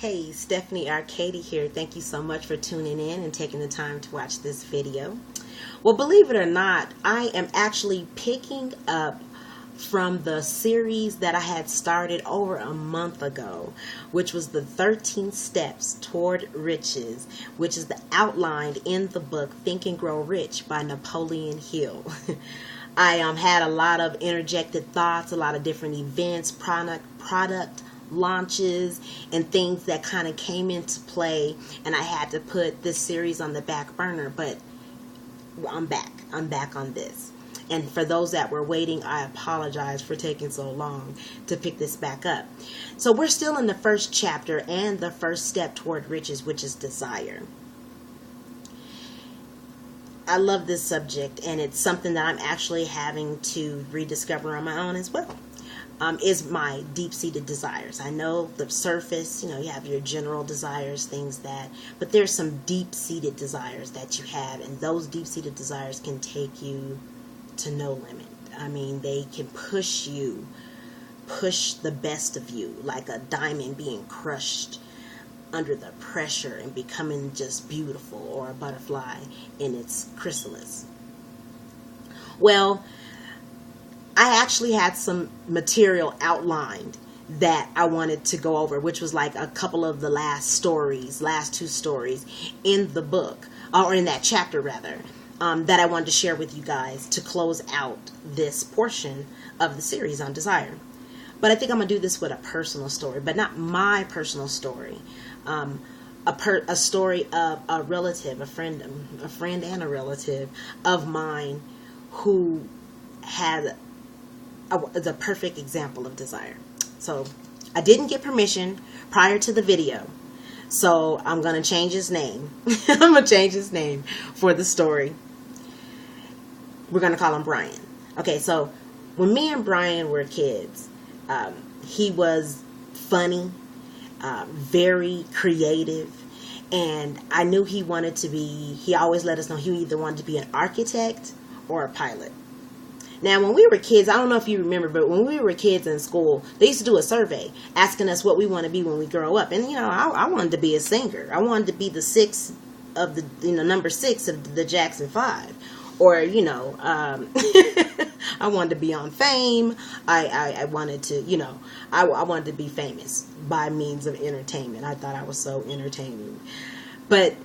Hey, Stephanie Arkadie here. Thank you so much for tuning in and taking the time to watch this video. Well, believe it or not, I am actually picking up from the series that I had started over a month ago, which was the 13 Steps Toward Riches, which is outlined in the book Think and Grow Rich by Napoleon Hill. I had a lot of interjected thoughts, a lot of different events, product launches and things that kind of came into play, and I had to put this series on the back burner, but I'm back on this. And for those that were waiting, I apologize for taking so long to pick this back up. So we're still in the first chapter and the first step toward riches, which is desire. I love this subject, and it's something that I'm actually having to rediscover on my own as well. Is my deep-seated desires. I know the surface, you have your general desires, but there's some deep-seated desires that you have, and those deep-seated desires can take you to no limit. I mean, they can push the best of you, like a diamond being crushed under the pressure and becoming just beautiful, or a butterfly in its chrysalis. Well, I actually had some material outlined that I wanted to go over, which was like a couple of the last two stories in the book, or in that chapter rather, that I wanted to share with you guys to close out this portion of the series on desire. But I think I'm going to do this with a personal story, but not my personal story. A story of a relative, a friend and a relative of mine who had the perfect example of desire. So I didn't get permission prior to the video, so I'm going to change his name. I'm going to change his name for the story. We're going to call him Brian. Okay, so when me and Brian were kids, he was funny, very creative, and I knew he always let us know he either wanted to be an architect or a pilot. Now, when we were kids, I don't know if you remember, but when we were kids in school, they used to do a survey asking us what we want to be when we grow up. And, I wanted to be a singer. I wanted to be the number 6 of the Jackson 5. Or, I wanted to be on Fame. I wanted to, I wanted to be famous by means of entertainment. I thought I was so entertaining. But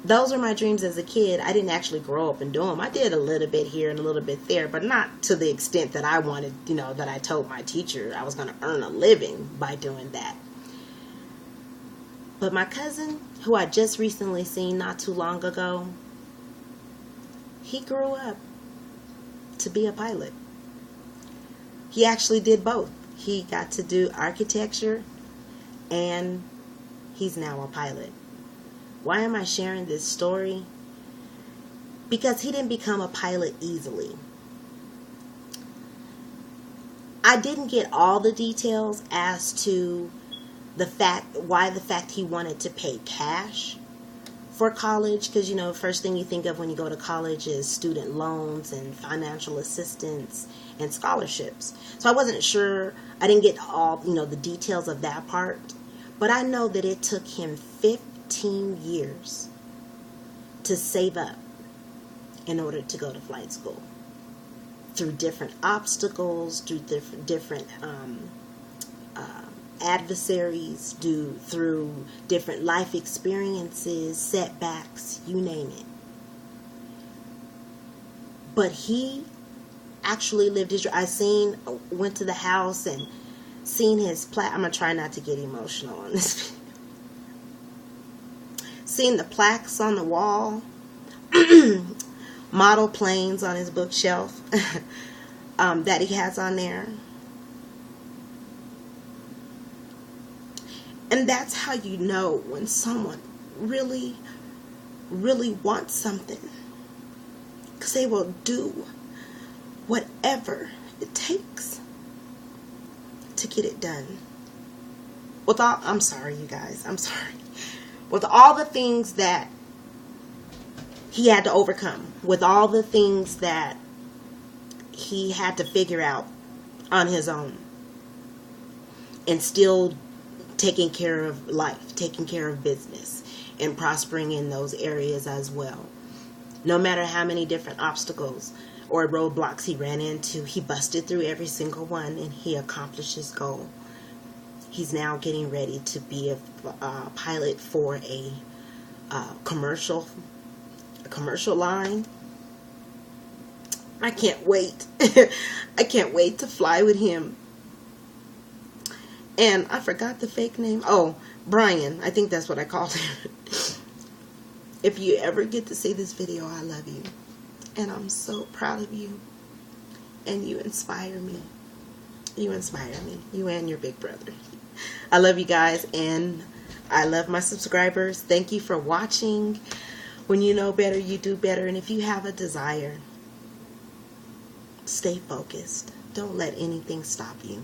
those are my dreams as a kid. I didn't actually grow up and do them. I did a little bit here and a little bit there, but not to the extent that I wanted, that I told my teacher I was going to earn a living by doing that. But my cousin, who I just recently seen not too long ago, he grew up to be a pilot. He actually did both. He got to do architecture, and he's now a pilot. Why am I sharing this story? Because he didn't become a pilot easily. I didn't get all the details as to why he wanted to pay cash for college, because first thing you think of when you go to college is student loans and financial assistance and scholarships. So I wasn't sure. I didn't get all the details of that part, but I know that it took him 15 years to save up in order to go to flight school, through different obstacles, through different adversaries, through different life experiences, setbacks, you name it. But he actually lived his dream. Went to the house and seen his plaque. I'm going to try not to get emotional on this video. Seen the plaques on the wall, model planes on his bookshelf that he has on there. And that's how you know when someone really, really wants something. Because they will do whatever it takes to get it done. I'm sorry, you guys. I'm sorry. With all the things that he had to overcome, with all the things that he had to figure out on his own, and still taking care of life, taking care of business, and prospering in those areas as well. No matter how many different obstacles or roadblocks he ran into, he busted through every single one and he accomplished his goal. He's now getting ready to be a pilot for a commercial line. I can't wait. I can't wait to fly with him. And I forgot the fake name. Oh, Brian. I think that's what I called him. If you ever get to see this video, I love you. And I'm so proud of you. And you inspire me. You inspire me. You and your big brother. I love you guys. And I love my subscribers. Thank you for watching. When you know better, you do better. And if you have a desire, stay focused. Don't let anything stop you.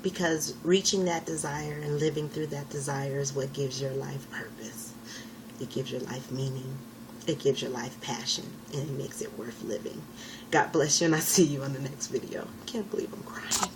Because reaching that desire and living through that desire is what gives your life purpose. It gives your life meaning. It gives your life passion. And it makes it worth living. God bless you, and I'll see you on the next video. Can't believe I'm crying.